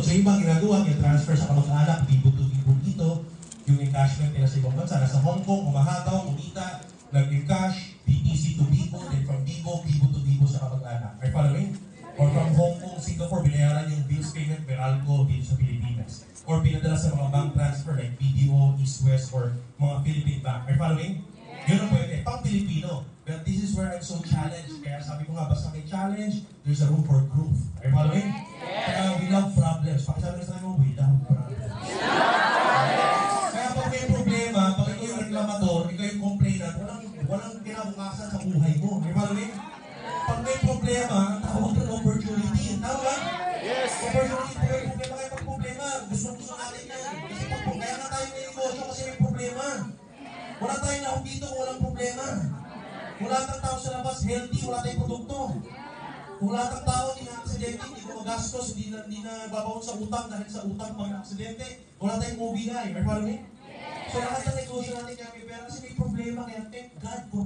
So yung iba ginagawa, transfer sa kamag-anak, bibo to bibo dito, yung encashment nila sa ibang bansa, nasa Hong Kong, umahataw, kumita, nag-encash, BTC to bibo, then from bibo to bibo sa kamag-anak. Are you following? Or from Hong Kong, Singapore, binayaran yung bills payment, Meralco, dito sa Pilipinas. Or pinadala sa mga bank transfer like BDO, East West, or mga Philippine bank. Are you following? Yun ang pwede. Pang Pilipino. But this is where I'm so challenged. Kaya sabi ko nga, basta may challenge, there's a room for growth. Are you following? Kaya we love problems. Pakisabi na sa akin, we love problems. Kaya pag may problema, pag ikaw yung reklamador, ikaw yung complainant, walang kinabukasan sa buhay mo. Are you following? Pag may problema, ang tawag ng opportunity. Tama ba? Yes! Opportunity, may problema kayo pag problema. Gusto natin yan. Kasi kaya nga tayo may negosyo kasi may problema. Wala tayong naong dito kung walang problema. Wala tayong tao sa labas healthy, wala tayong produkto. Kung lahat ng tao hindi na-aksidente, hindi gumagastos, hindi na babawon sa utang dahil sa utang pang aksidente, wala tayong OBI. Are you following me? So lahat ng negosyo natin kaya may pera kasi may problema. Kaya thank God for